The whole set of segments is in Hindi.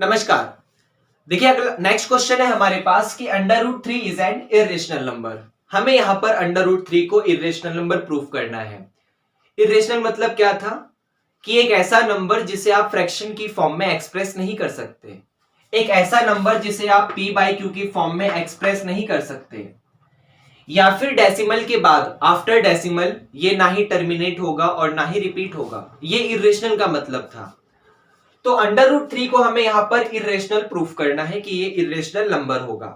नमस्कार। देखिए अगला नेक्स्ट क्वेश्चन है हमारे पास कि under root three is an irrational number. हमें यहां पर अंडर रूट थ्री को इरेशनल नंबर प्रूव करना है। इरेशनल मतलब क्या था कि एक ऐसा नंबर जिसे आप फ्रैक्शन की फॉर्म में एक्सप्रेस नहीं कर सकते, एक ऐसा नंबर जिसे आप p बाई क्यू की फॉर्म में एक्सप्रेस नहीं कर सकते, या फिर डेसिमल के बाद आफ्टर डेसिमल ये ना ही टर्मिनेट होगा और ना ही रिपीट होगा। ये इरेशनल का मतलब था। तो अंडर रूट थ्री को हमें यहां पर इरेशनल प्रूफ करना है कि ये इरेशनल नंबर होगा।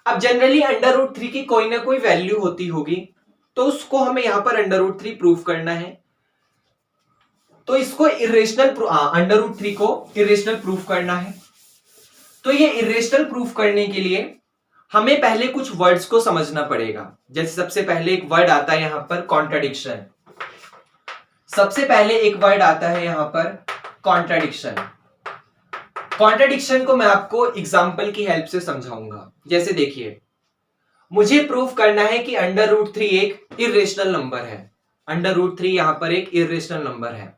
अब जनरली अंडर रूट थ्री की कोई ना कोई वैल्यू होती होगी, तो उसको हमें यहां पर अंडर रूट थ्री प्रूफ करना है। तो इसको अंडर रूट थ्री को इरेशनल प्रूफ करना है। तो ये इरेशनल प्रूफ करने के लिए हमें पहले कुछ वर्ड्स को समझना पड़ेगा। जैसे सबसे पहले एक वर्ड आता है यहां पर कॉन्ट्राडिक्शन। सबसे पहले एक वर्ड आता है यहां पर कॉन्ट्राडिक्शन। कॉन्ट्राडिक्शन को मैं आपको एग्जांपल की हेल्प से समझाऊंगा। जैसे देखिए, मुझे प्रूफ करना है कि अंडर रूट थ्री एक इरेशनल नंबर है। अंडर रूट थ्री यहां पर एक इरेशनल नंबर है,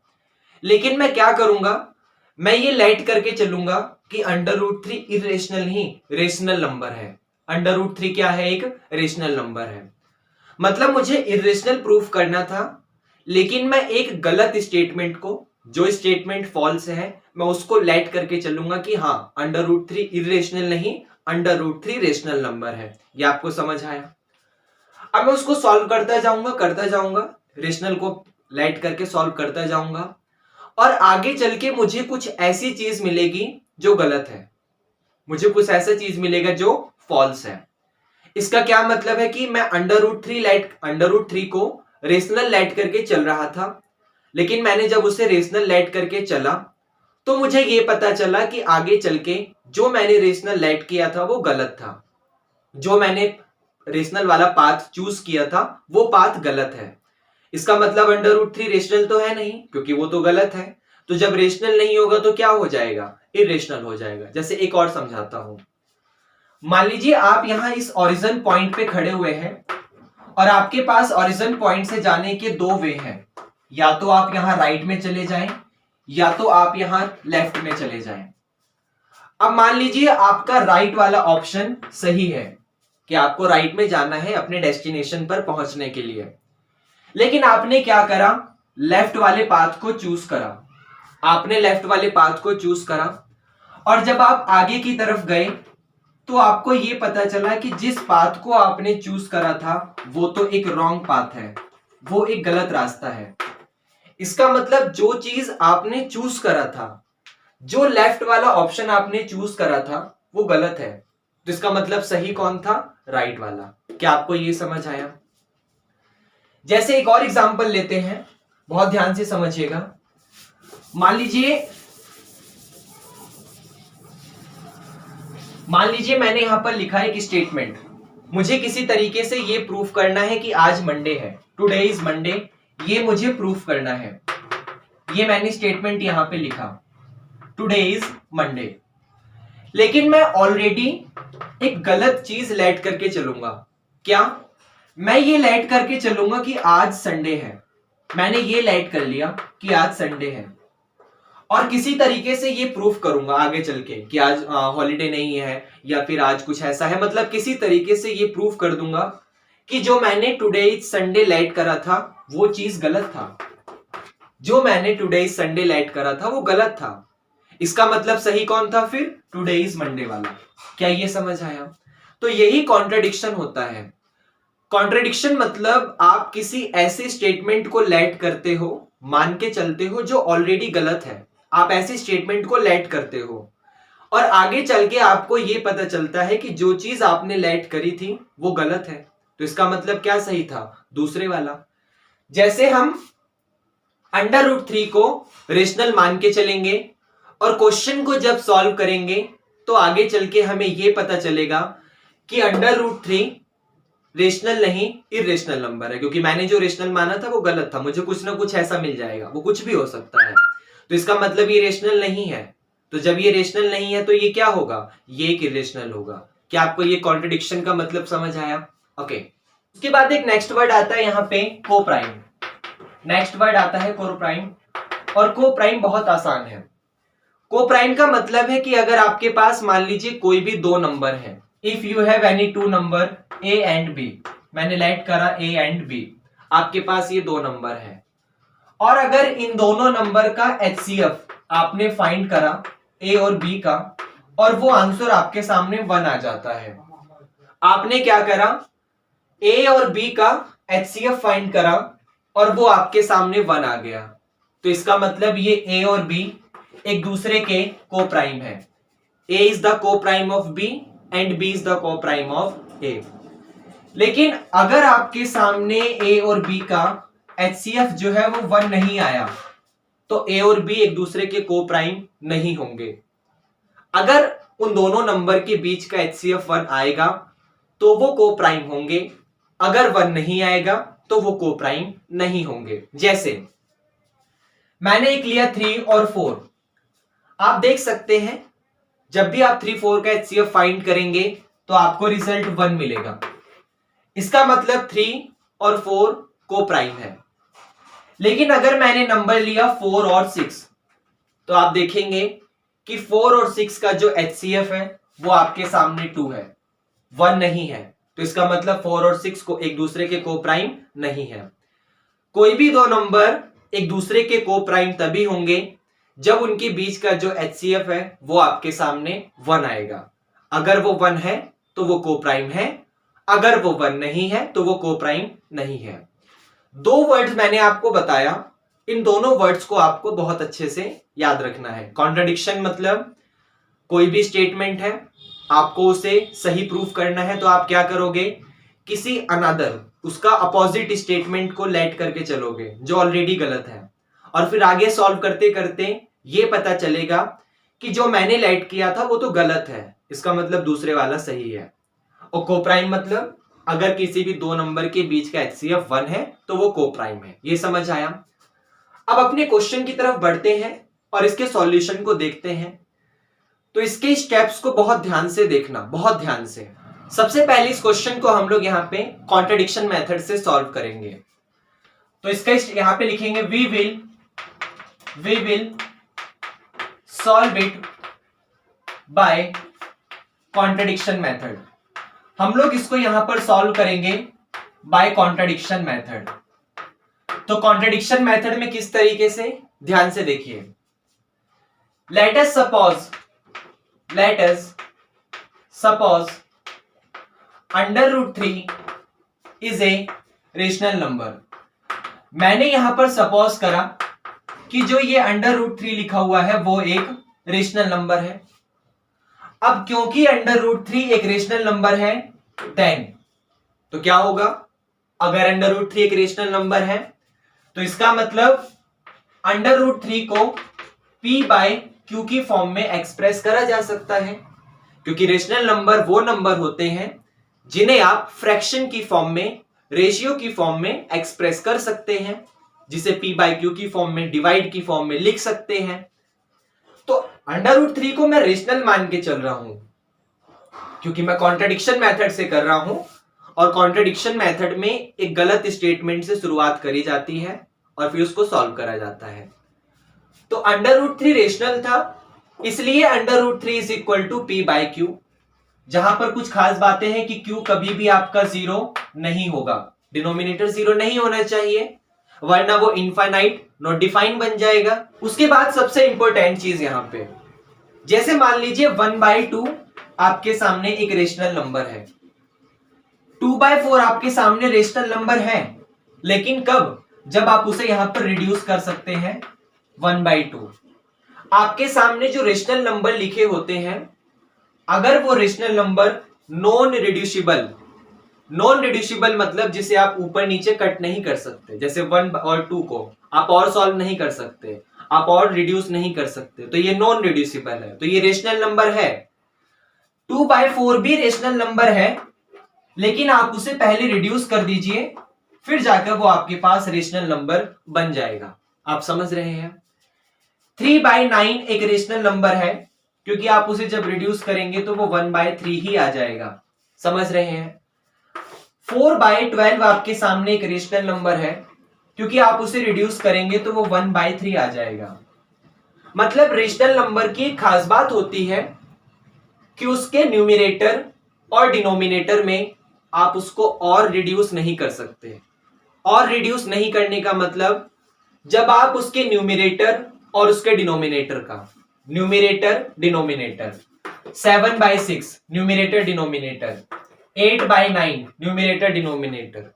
लेकिन मैं क्या करूंगा, मैं ये लेट करके चलूंगा कि अंडर रूट थ्री इरेशनल नहीं रेशनल नंबर है। अंडर रूट थ्री क्या है, एक रेशनल नंबर है। मतलब मुझे इरेशनल प्रूफ करना था, लेकिन मैं एक गलत स्टेटमेंट को, जो स्टेटमेंट फॉल्स है, मैं उसको लेट करके चलूंगा कि हाँ अंडर रूट थ्री इरेशनल नहीं, under root three rational number है। ये आपको समझ आया। अब मैं उसको सॉल्व करता जाऊंगा, रेशनल को लेट करके सॉल्व करता जाऊंगा, और आगे चल के मुझे कुछ ऐसी चीज मिलेगी जो गलत है, मुझे कुछ ऐसा चीज मिलेगा जो फॉल्स है। इसका क्या मतलब है कि मैं अंडर रूट थ्री को रेशनल लेट करके चल रहा था, लेकिन मैंने जब उसे रेशनल लेट करके चला तो मुझे यह पता चला कि आगे चल के जो मैंने रेशनल लेट किया था वो गलत था। जो मैंने रेशनल वाला पाथ चूज किया था वो पाथ गलत है। इसका मतलब अंडर रूट थ्री रेशनल तो है नहीं, क्योंकि वो तो गलत है। तो जब रेशनल नहीं होगा तो क्या हो जाएगा, इरेशनल हो जाएगा। जैसे एक और समझाता हूं। मान लीजिए आप यहां इस ओरिजिन पॉइंट पे खड़े हुए हैं और आपके पास ओरिजिन पॉइंट से जाने के दो वे हैं। या तो आप यहां राइट में चले जाएं, या तो आप यहां लेफ्ट में चले जाएं। अब मान लीजिए आपका राइट वाला ऑप्शन सही है कि आपको राइट में जाना है अपने डेस्टिनेशन पर पहुंचने के लिए, लेकिन आपने क्या करा, लेफ्ट वाले पाथ को चूज करा। आपने लेफ्ट वाले पाथ को चूज करा, और जब आप आगे की तरफ गए तो आपको यह पता चला कि जिस पाथ को आपने चूज करा था वो तो एक रॉन्ग पाथ है, वो एक गलत रास्ता है। इसका मतलब जो चीज आपने चूज करा था, जो लेफ्ट वाला ऑप्शन आपने चूज करा था वो गलत है। तो इसका मतलब सही कौन था, राइट वाला। क्या आपको यह समझ आया? जैसे एक और एग्जांपल लेते हैं, बहुत ध्यान से समझिएगा। मान लीजिए मैंने यहां पर लिखा है कि स्टेटमेंट, मुझे किसी तरीके से यह प्रूफ करना है कि आज मंडे है, टुडे इज मंडे। ये मुझे प्रूफ करना है। ये मैंने स्टेटमेंट यहां पे लिखा, टुडे इज मंडे। लेकिन मैं ऑलरेडी एक गलत चीज लेट करके चलूंगा। क्या? मैं ये लेट करके चलूंगा कि आज संडे है। मैंने ये लेट कर लिया कि आज संडे है, और किसी तरीके से ये प्रूफ करूंगा आगे चल के कि आज हॉलीडे नहीं है, या फिर आज कुछ ऐसा है। मतलब किसी तरीके से ये प्रूफ कर दूंगा कि जो मैंने टुडे इज संडे लेट करा था वो चीज गलत था। जो मैंने टुडे इज संडे लेट करा था वो गलत था। इसका मतलब सही कौन था फिर, टुडे इज मंडे वाला। क्या ये समझ आया? तो यही कॉन्ट्रडिक्शन होता है। कॉन्ट्रडिक्शन मतलब आप किसी ऐसे स्टेटमेंट को लेट करते हो, मान के चलते हो जो ऑलरेडी गलत है। आप ऐसे स्टेटमेंट को लेट करते हो और आगे चल के आपको यह पता चलता है कि जो चीज आपने लेट करी थी वो गलत है। तो इसका मतलब क्या सही था, दूसरे वाला। जैसे हम अंडर रूट थ्री को रेशनल मान के चलेंगे और क्वेश्चन को जब सॉल्व करेंगे तो आगे चल के हमें यह पता चलेगा कि अंडर रूट थ्री रेशनल नहीं इरेशनल नंबर है, क्योंकि मैंने जो रेशनल माना था वो गलत था। मुझे कुछ ना कुछ ऐसा मिल जाएगा, वो कुछ भी हो सकता है। तो इसका मतलब ये रेशनल नहीं है। तो जब ये रेशनल नहीं है तो ये क्या होगा, ये एक इरेशनल होगा। क्या आपको ये कॉन्ट्रडिक्शन का मतलब समझ आया? ओके। उसके बाद एक नेक्स्ट वर्ड आता है यहाँ पे कोप्राइम। नेक्स्ट वर्ड आता है कोप्राइम, और कोप्राइम बहुत आसान है। को प्राइम का मतलब है कि अगर आपके पास मान लीजिए कोई भी दो नंबर है, if you have any two number A and B, मैंने लेट करा ए एंड बी, आपके पास ये दो नंबर है, और अगर इन दोनों नंबर का एचसीएफ आपने फाइंड करा ए और बी का, और वो आंसर आपके सामने 1 आ जाता है। आपने क्या करा, ए और बी का एचसीएफ फाइंड करा और वो आपके सामने 1 आ गया, तो इसका मतलब ये ए और बी एक दूसरे के को प्राइम है। A is the coprime of B and B is the coprime of A. लेकिन अगर आपके सामने ए और बी का एचसीएफ जो है वो 1 नहीं आया, तो ए और बी एक दूसरे के को प्राइम नहीं होंगे। अगर उन दोनों नंबर के बीच का एचसीएफ 1 आएगा तो वो को प्राइम होंगे, अगर 1 नहीं आएगा तो वो को प्राइम नहीं होंगे। जैसे मैंने एक लिया 3 और 4, आप देख सकते हैं जब भी आप 3 4 का एचसीएफ फाइंड करेंगे तो आपको रिजल्ट 1 मिलेगा। इसका मतलब 3 और 4 को प्राइम है। लेकिन अगर मैंने नंबर लिया 4 और 6, तो आप देखेंगे कि 4 और 6 का जो एचसीएफ है वो आपके सामने 2 है, 1 नहीं है, तो इसका मतलब 4 और 6 को एक दूसरे के को प्राइम नहीं है। कोई भी दो नंबर एक दूसरे के को प्राइम तभी होंगे जब उनके बीच का जो एचसीएफ है वो आपके सामने 1 आएगा। अगर वो 1 है तो वो को प्राइम है, अगर वो 1 नहीं है तो वो को प्राइम नहीं है। दो वर्ड्स मैंने आपको बताया, इन दोनों वर्ड्स को आपको बहुत अच्छे से याद रखना है। कॉन्ट्रडिक्शन मतलब कोई भी स्टेटमेंट है, आपको उसे सही प्रूफ करना है, तो आप क्या करोगे, किसी अनदर उसका अपोजिट स्टेटमेंट को लेट करके चलोगे जो ऑलरेडी गलत है, और फिर आगे सॉल्व करते करते ये पता चलेगा कि जो मैंने लेट किया था वो तो गलत है, इसका मतलब दूसरे वाला सही है। और को प्राइम मतलब अगर किसी भी दो नंबर के बीच का एचसीएफ 1 है तो वो को प्राइम है। ये समझ आया। अब अपने क्वेश्चन की तरफ बढ़ते हैं और इसके सॉल्यूशन को देखते हैं। तो इसके स्टेप्स को बहुत ध्यान से देखना, बहुत ध्यान से। सबसे पहले इस क्वेश्चन को हम लोग यहाँ पे कॉन्ट्रडिक्शन मेथड से सॉल्व करेंगे। तो इसका यहाँ पे लिखेंगे we will solve it by contradiction method. हम लोग इसको यहां पर सॉल्व करेंगे बाय कॉन्ट्रडिक्शन मेथड। तो कॉन्ट्रडिक्शन मेथड में किस तरीके से, ध्यान से देखिए। Let us suppose √3 is a rational number. मैंने यहां पर सपोज करा कि जो ये √3 लिखा हुआ है वो एक रेशनल नंबर है। अब क्योंकि √3 एक रेशनल नंबर है, देन तो क्या होगा, अगर √3 एक रेशनल नंबर है तो इसका मतलब √3 को p/q की फॉर्म में एक्सप्रेस करा जा सकता है, क्योंकि रेशनल नंबर वो नंबर होते हैं जिन्हें आप फ्रैक्शन की फॉर्म में, रेशियो की फॉर्म में एक्सप्रेस कर सकते हैं, जिसे p/q की फॉर्म में, डिवाइड की फॉर्म में लिख सकते हैं। तो √3 को मैं रेशनल मान के चल रहा हूं क्योंकि मैं कॉन्ट्रडिक्शन मेथड से कर रहा हूं, और कॉन्ट्रडिक्शन मेथड में एक गलत स्टेटमेंट से शुरुआत करी जाती है और फिर उसको सॉल्व करा जाता है। तो √3 रेशनल था, इसलिए √3 इज इक्वल टू p/q। जहां पर कुछ खास बातें हैं कि q कभी भी आपका 0 नहीं होगा, डिनोमिनेटर 0 नहीं होना चाहिए, वरना वो इनफाइनाइट नॉट डिफाइन बन जाएगा। उसके बाद सबसे इंपॉर्टेंट चीज यहां पे, जैसे मान लीजिए 1/2 आपके सामने एक रेशनल नंबर है, 2/4 आपके सामने रेशनल नंबर है, लेकिन कब, जब आप उसे यहां पर रिड्यूस कर सकते हैं 1/2। आपके सामने जो रेशनल नंबर लिखे होते हैं, अगर वो रेशनल नंबर नॉन रिड्यूसिबल मतलब जिसे आप ऊपर नीचे कट नहीं कर सकते, जैसे 1 और 2 को आप और सॉल्व नहीं कर सकते, आप और रिड्यूस नहीं कर सकते, तो ये नॉन रिड्यूसिबल है, तो ये रेशनल नंबर है। 2/4 भी रेशनल नंबर है, लेकिन आप उसे पहले रिड्यूस कर दीजिए, फिर जाकर वो आपके पास रेशनल नंबर बन जाएगा। आप समझ रहे हैं। 3/9 एक रेशनल नंबर है, क्योंकि आप उसे जब रिड्यूस करेंगे तो वो 1/3 ही आ जाएगा। समझ रहे हैं। 4/12 आपके सामने एक रेशनल नंबर है, क्योंकि आप उसे रिड्यूस करेंगे तो वो 1/3 आ जाएगा। मतलब रेशनल नंबर की एक खास बात होती है कि उसके न्यूमरेटर और डिनोमिनेटर में आप उसको और रिड्यूस नहीं कर सकते। और रिड्यूस नहीं करने का मतलब जब आप उसके न्यूमरेटर और उसके डिनोमिनेटर का, numerator denominator 7/6 numerator denominator, 8/9 numerator denominator,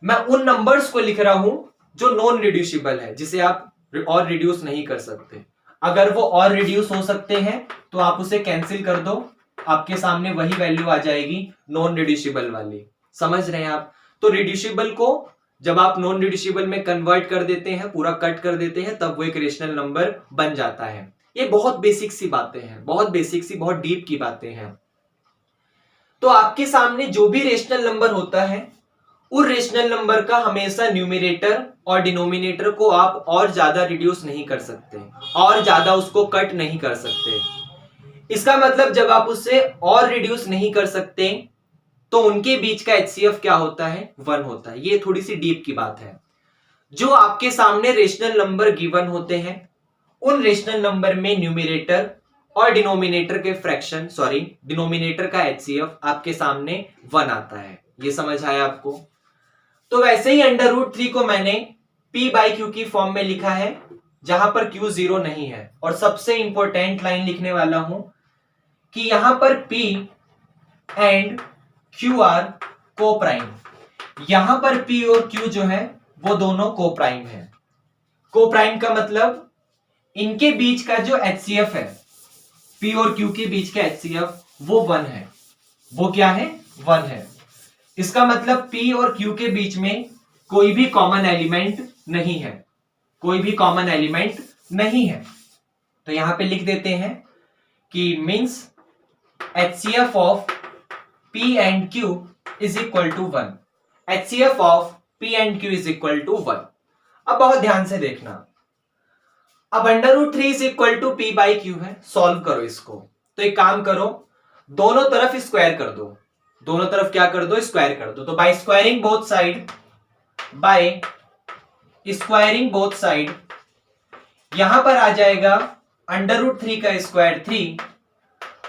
मैं उन नंबर्स को लिख रहा हूं जो नॉन रिड्यूसिबल है, जिसे आप और रिड्यूस नहीं कर सकते। अगर वो और रिड्यूस हो सकते हैं तो आप उसे कैंसिल कर दो, आपके सामने वही वैल्यू आ जाएगी नॉन रिड्यूसिबल वाली। समझ रहे हैं आप? तो रिड्यूसिबल को जब आप नॉन रिड्यूसिबल में कन्वर्ट कर देते हैं, पूरा कट कर देते हैं, तब वो एक रेशनल नंबर बन जाता है। ये बहुत बेसिक सी बातें हैं, बहुत बेसिक सी, बहुत डीप की बातें हैं। तो आपके सामने जो भी रेशनल नंबर होता है, उस रेशनल नंबर का हमेशा न्यूमरेटर और डिनोमिनेटर को आप और ज्यादा रिड्यूस नहीं कर सकते, और ज्यादा उसको कट नहीं कर सकते। इसका मतलब जब आप उससे और रिड्यूस नहीं कर सकते तो उनके बीच का HCF क्या होता है? 1 होता है। ये थोड़ी सी डीप की बात है। जो आपके सामने रेशनल नंबर गिवन होते हैं, उन रेशनल नंबर में न्यूमरेटर और डिनोमिनेटर के फ्रैक्शन, सॉरी डिनोमिनेटर का HCF आपके सामने 1 आता है। ये समझ आया आपको? तो वैसे ही √3 को मैंने P/Q की फॉर्म में लिखा है, जहां पर Q 0 नहीं है। और सबसे इंपॉर्टेंट लाइन लिखने वाला हूं कि यहां पर P एंड Q आर को प्राइम। यहां पर P और Q जो है वो दोनों को प्राइम है। को प्राइम का मतलब इनके बीच का जो HCF है, P और Q के बीच का HCF, वो 1 है। वो क्या है? 1 है। इसका मतलब P और Q के बीच में कोई भी कॉमन एलिमेंट नहीं है, कोई भी कॉमन एलिमेंट नहीं है। तो यहां पे लिख देते हैं कि means HCF of P and Q is equal to 1। HCF of P and Q is equal to 1। अब बहुत ध्यान से देखना। अब √3 इज इक्वल टू P/Q है। सॉल्व करो इसको। तो एक काम करो, दोनों तरफ स्क्वायर कर दो। दोनों तरफ क्या कर दो? स्क्वायर कर दो। तो by squaring both side, by squaring both side, यहां पर आ जाएगा √3 का स्क्वायर 3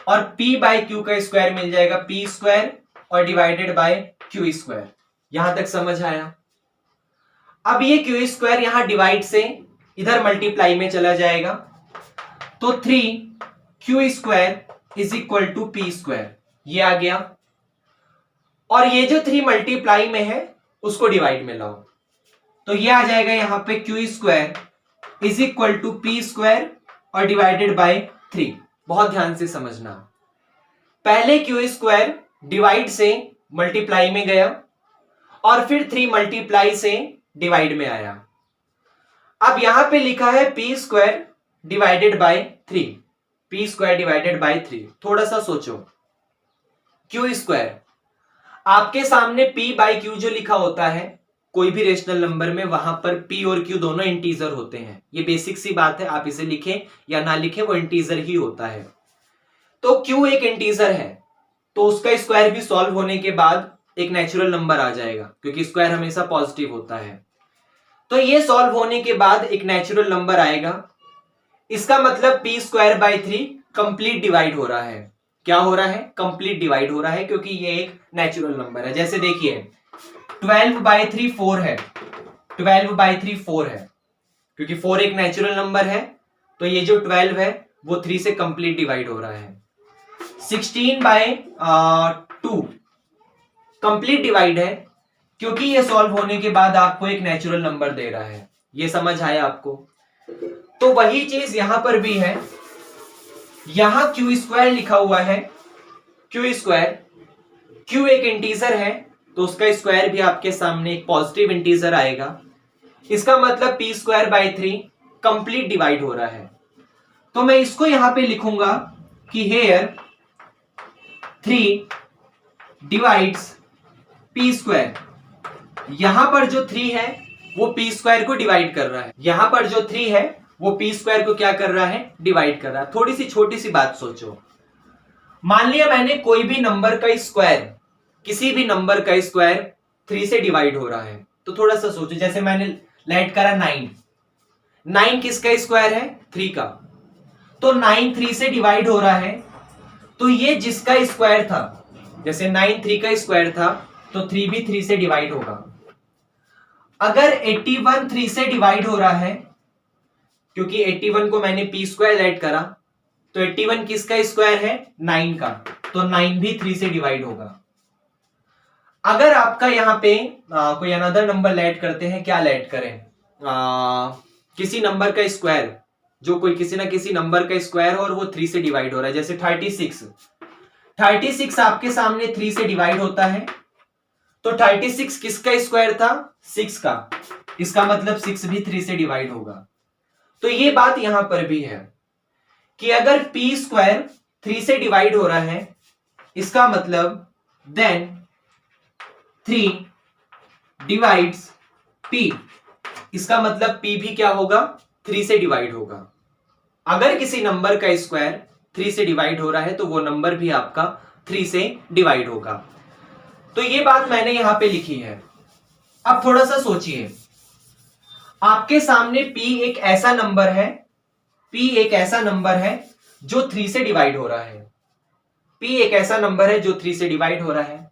और P/Q का स्क्वायर मिल जाएगा P स्क्वायर और डिवाइडेड बाय Q स्क्वायर। यहां तक समझ आया? अब ये Q स्क्वायर यहां डिवाइड से इधर मल्टीप्लाई में चला जाएगा, तो 3Q square is equal to P square, ये आ गया। और ये जो 3 मल्टीप्लाई में है उसको डिवाइड में लाओ, तो ये आ जाएगा यहां पे Q square is equal to P square और डिवाइडेड बाय 3। बहुत ध्यान से समझना। पहले Q स्क्वायर डिवाइड से मल्टीप्लाई में गया और फिर 3 मल्टीप्लाई से डिवाइड में आया। अब यहां पे लिखा है P square divided by 3, P square divided by 3। थोड़ा सा सोचो, Q स्क्वायर, आपके सामने P/Q जो लिखा होता है कोई भी रेशनल नंबर में, वहां पर P और Q दोनों इंटीजर होते हैं। ये बेसिक सी बात है, आप इसे लिखें या ना लिखें वो इंटीजर ही होता है। तो Q एक इंटीजर है, तो उसका स्क्वायर भी सॉल्व होने के बाद एक नेचुरल नंबर आ जाएगा, क्योंकि स्क्वायर हमेशा पॉजिटिव होता है। तो ये सॉल्व होने के बाद एक नेचुरल नंबर आएगा। इसका मतलब P square by 3 complete divide हो रहा है। क्या हो रहा है? कंप्लीट डिवाइड हो रहा है, क्योंकि ये एक नेचुरल नंबर है। जैसे देखिए 12/3 4 है, 12/3 4 है, क्योंकि 4 एक नेचुरल नंबर है, तो ये जो 12 है वो 3 से कंप्लीट डिवाइड हो रहा है। 16/2 कंप्लीट डिवाइड है, क्योंकि ये सॉल्व होने के बाद आपको एक नेचुरल नंबर दे रहा है। ये समझ आया आपको? तो वही चीज यहां पर भी है। यहां Q स्क्वायर लिखा हुआ है, Q स्क्वायर, Q एक इंटीजर है, तो उसका स्क्वायर भी आपके सामने एक पॉजिटिव इंटीजर आएगा। इसका मतलब P square by 3 complete divide हो रहा है। तो मैं इसको यहां पे लिखूंगा कि हेयर 3 डिवाइड्स P स्क्वायर। यहां पर जो 3 है वो P स्क्वायर को डिवाइड कर रहा है। यहां पर जो 3 है वो P स्क्वायर को क्या कर रहा है? डिवाइड कर रहा है। थोड़ी सी छोटी सी बात सोचो, मान लिया मैंने कोई भी नंबर का स्क्वायर, किसी भी नंबर का स्क्वायर 3 से डिवाइड हो रहा है, तो थोड़ा सा सोचो। जैसे मैंने लेट करा 9 किसका स्क्वायर है? 3 का। तो 9 3 से डिवाइड हो रहा है, तो ये जिसका स्क्वायर था, जैसे 9 3 का स्क्वायर था, तो 3 भी 3 से डिवाइड होगा। अगर 81 3 से डिवाइड हो रहा है, क्योंकि 81 को मैंने p स्क्वायर ऐड करा, तो 81 किसका स्क्वायर है? 9 का, तो 9 भी 3 से डिवाइड होगा। अगर आपका यहाँ पे कोई अनदर नंबर ऐड करते हैं, क्या ऐड करें? किसी नंबर का स्क्वायर, जो कोई किसी ना किसी नंबर का स्क्वायर हो और वो 3 से डिवाइड हो रहा है, जैसे 36 आपके सामने 3 से डिवाइड होता है, तो 36 किसका स्क्वायर था? 6 का, इसका मतलब 6 भी 3 से डिवाइड होगा। तो ये बात यहां पर भी है कि अगर p स्क्वायर 3 से डिवाइड हो रहा है, इसका मतलब देन 3 डिवाइड्स p, इसका मतलब p भी क्या होगा? 3 से डिवाइड होगा। अगर किसी नंबर का स्क्वायर 3 से डिवाइड हो रहा है, तो वो नंबर भी आपका 3 से डिवाइड होगा। तो ये बात मैंने यहां पे लिखी है। अब थोड़ा सा सोचिए, आपके सामने p एक ऐसा नंबर है, p एक ऐसा नंबर है जो 3 से डिवाइड हो रहा है, p एक ऐसा नंबर है जो 3 से डिवाइड हो रहा है।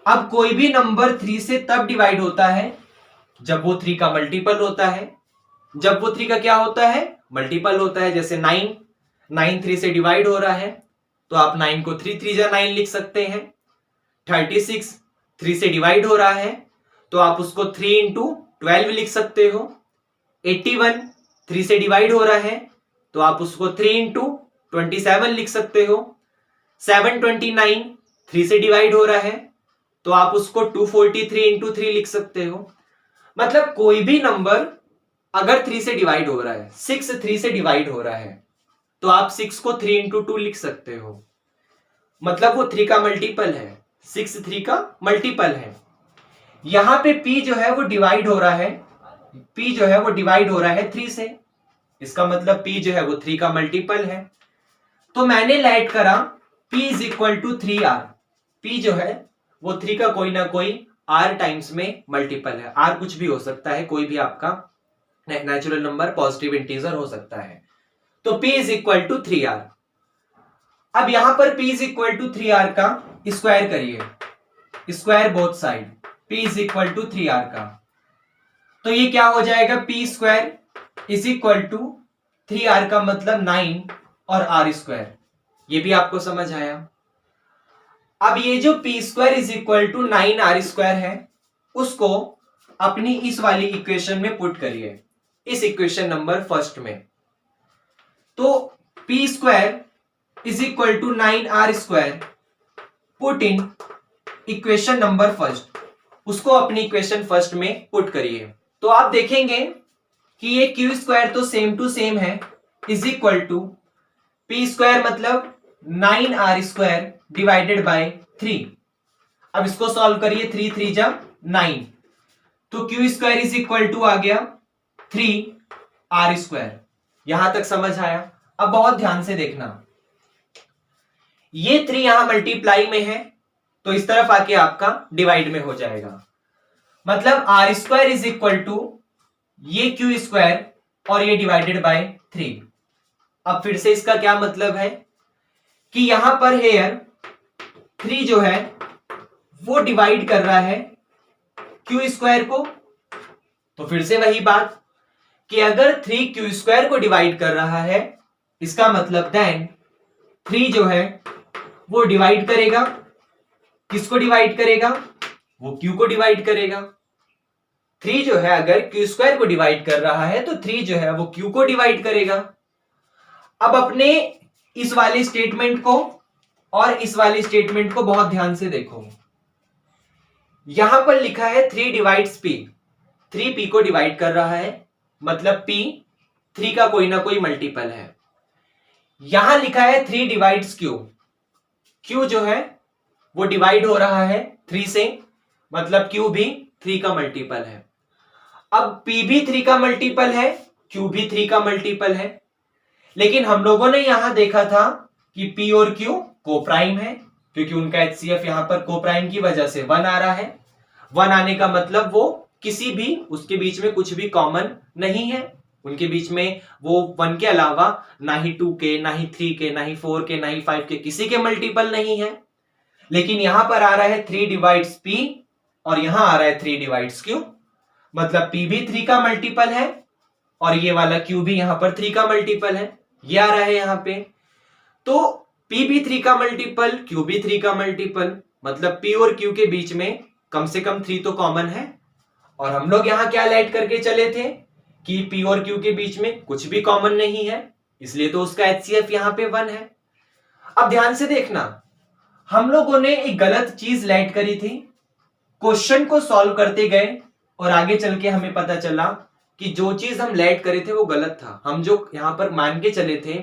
अब कोई भी नंबर 3 से तब डिवाइड होता है जब वो 3 का मल्टीपल होता है। जब वो 3 का क्या होता है? मल्टीपल होता है। जैसे 9 3 से डिवाइड हो रहा है, तो आप 9 को 3 3 जा 9 लिख सकते हैं। 36 3 से डिवाइड हो रहा है, तो आप उसको 3 इंटू 12 लिख सकते हो। 81 3 से डिवाइड हो रहा है, तो आप उसको 3 इंटू 27 लिख सकते हो। 729 3 से डिवाइड हो रहा है, तो आप उसको 243 इंटू 3 लिख सकते हो। मतलब कोई भी नंबर अगर 3 से डिवाइड हो रहा है, 6 3 से डिवाइड हो रहा है, तो आप 6 को 3 इंटू 2 लिख सकते हो। मतलब वो 3 का मल्टीपल है, 6 3 का मल्टीपल है। यहां पे p जो है वो डिवाइड हो रहा है, p जो है वो डिवाइड हो रहा है 3 से, इसका मतलब p जो है वो 3 का मल्टीपल है। तो मैंने ऐड करा p is equal to 3r। p जो है वो 3 का कोई ना कोई r टाइम्स में मल्टीपल है। r कुछ भी हो सकता है, कोई भी आपका नेचुरल नंबर, पॉजिटिव इंटीजर हो सकता है। तो p is equal to 3r। अब यहां पर p is equal to 3r का स्क्वायर करिए, square both side, p is equal to 3r का। तो ये क्या हो जाएगा? p square is equal to 3r का मतलब 9 और r स्क्वायर। ये भी आपको समझ आया? अब ये जो p square is equal to 9r square है, उसको अपनी इस वाली इक्वेशन में पुट करिए, इस इक्वेशन नंबर फर्स्ट में। तो p square is equal to 9r square put in equation number first, उसको अपनी इक्वेशन फर्स्ट में पुट करिए। तो आप देखेंगे कि ये q स्क्वायर तो सेम टू सेम है, is equal to p square मतलब 9r स्क्वायर डिवाइडेड बाय 3। अब इसको सॉल्व करिए, 3 3 जा 9, तो q square is equal to आ गया 3r स्क्वायर। यहां तक समझ आया? अब बहुत ध्यान से देखना, ये 3 यहां मल्टीप्लाई में है, तो इस तरफ आके आपका डिवाइड में हो जाएगा। मतलब r square is equal to ये q स्क्वायर और ये डिवाइडेड बाय 3। अब फिर से इसका क्या मतलब है कि यहां पर हेयर 3 जो है वो डिवाइड कर रहा है q स्क्वायर को। तो फिर से वही बात कि अगर 3 q स्क्वायर को डिवाइड कर रहा है, इसका मतलब देन 3 जो है वो डिवाइड करेगा, किसको डिवाइड करेगा? वो q को डिवाइड करेगा। 3 जो है अगर q स्क्वायर को डिवाइड कर रहा है, तो 3 जो है वो q को डिवाइड करेगा। अब अपने इस वाले स्टेटमेंट को और इस वाले स्टेटमेंट को बहुत ध्यान से देखो। यहां पर लिखा है 3 डिवाइड्स p, 3 p को डिवाइड कर रहा है, मतलब p 3 का कोई ना कोई मल्टीपल है। यहां लिखा है 3 डिवाइड्स q, q जो है वो डिवाइड हो रहा है 3 से, मतलब q भी 3 का मल्टीपल है। अब p भी 3 का मल्टीपल है, q भी 3 का मल्टीपल है, लेकिन हम लोगों ने यहां देखा था कि p और q को प्राइम है, क्योंकि उनका HCF यहां पर को प्राइम की वजह से 1 आ रहा है। 1 आने का मतलब वो किसी भी उसके बीच में कुछ भी कॉमन नहीं है, उनके बीच में वो 1 के अलावा ना ही 2 के, ना ही 3 के, ना ही 4 के, ना ही 5 के, किसी के मल्टीपल नहीं है। लेकिन यहां पर आ रहा है 3 डिवाइड्स p और यहां आ रहा है 3 डिवाइड्स q, मतलब p भी 3 का मल्टीपल है और ये वाला q भी यहां पर 3 का मल्टीपल है, ये आ रहा है यहां पे। तो p भी 3 का मल्टीपल, q भी 3 का मल्टीपल, मतलब p और q के बीच में कम से कम 3 तो कॉमन है। और हम लोग यहां क्या लेट करके चले थे कि p और q के बीच में कुछ भी कॉमन नहीं है, इसलिए तो उसका HCF यहां पे 1 है। अब ध्यान से देखना, हम लोगों ने एक गलत चीज लेट करी थी, क्वेश्चन को सॉल्व करते गए और आगे चल के हमें पता चला कि जो चीज हम लेट करे थे वो गलत था। हम जो यहां पर मान के चले थे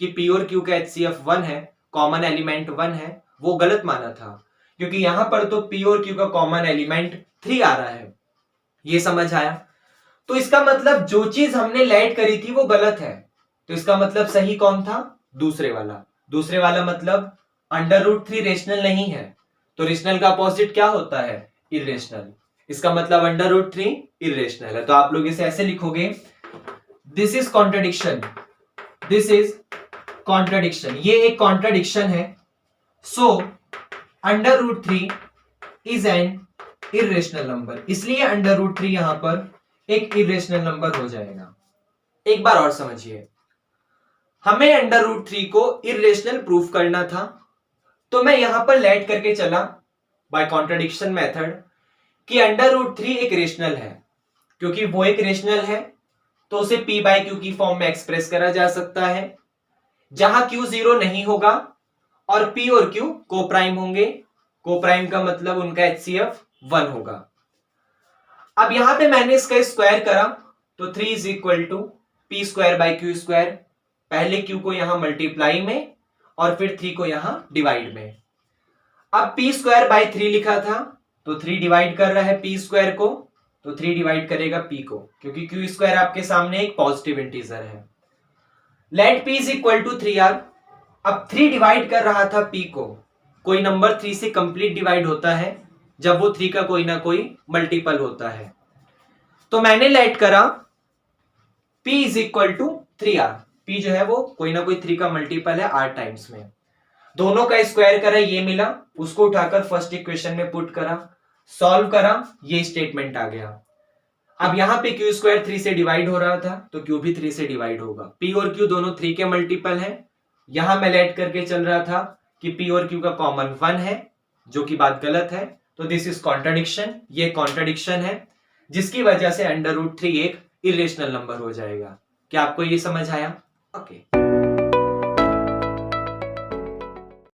कि p और q का HCF 1 है, कॉमन एलिमेंट 1 है, वो गलत माना था, क्योंकि यहां पर तो p और q का कॉमन एलिमेंट 3 आ रहा है। ये समझ आया? तो इसका मतलब जो चीज हमने लेट करी थी वो गलत है, तो इसका मतलब सही कौन था? दूसरे वाला। दूसरे वाला मतलब √3 रेशनल नहीं है, तो रेशनल का अपोजिट क्या होता है? इरेशनल। इसका मतलब √3 इरेशनल है। तो आप लोग इसे ऐसे लिखोगे, this is contradiction, this is contradiction, ये एक कॉन्ट्रडिक्शन है। सो √3 इज एन इरेशनल नंबर, इसलिए √3 यहां पर एक इरेशनल नंबर हो जाएगा। एक बार और समझिए, हमें √3 को इरेशनल प्रूफ करना था, तो मैं यहां पर लेट करके चला बाय कॉन्ट्रडिक्शन मेथड कि √3 एक रेशनल है, क्योंकि वो एक रेशनल है तो उसे p/q की फॉर्म में एक्सप्रेस करा जा सकता है, जहां q 0 नहीं होगा और p और q को प्राइम होंगे। को प्राइम का मतलब उनका HCF 1 होगा। अब यहां पे मैंने इसका स्क्वायर करा तो 3 इज इक्वल टू p²/q², पहले q को यहां मल्टीप्लाई में और फिर 3 को यहां डिवाइड में। अब p²/3 लिखा था तो 3 डिवाइड कर रहा है p² को, तो 3 डिवाइड करेगा p को, क्योंकि q² आपके सामने एक पॉजिटिव इंटीजर है। Let p is equal to 3r। अब 3 डिवाइड कर रहा था p को, कोई नंबर 3 से कंप्लीट डिवाइड होता है जब वो 3 का कोई ना कोई मल्टीपल होता है। तो मैंने लेट करा p is equal to 3r, p जो है वो कोई ना कोई 3 का मल्टीपल है r टाइम्स में। दोनों का स्क्वायर करा, ये मिला, उसको उठाकर फर्स्ट इक्वेशन में पुट करा, सॉल्व करा, ये स्टेटमेंट आ गया। अब यहां पे q² 3 से डिवाइड हो रहा था तो q भी 3 से डिवाइड होगा। p और q दोनों 3 के मल्टीपल हैं। यहां मैं लेट करके चल रहा था कि p और q का कॉमन 1 है, जो कि बात गलत है, तो दिस इज कॉन्ट्रडिक्शन, ये कॉन्ट्रडिक्शन है, जिसकी वजह से √3 एक इरेशनल नंबर हो जाएगा। क्या आपको ये समझ आया? ओके।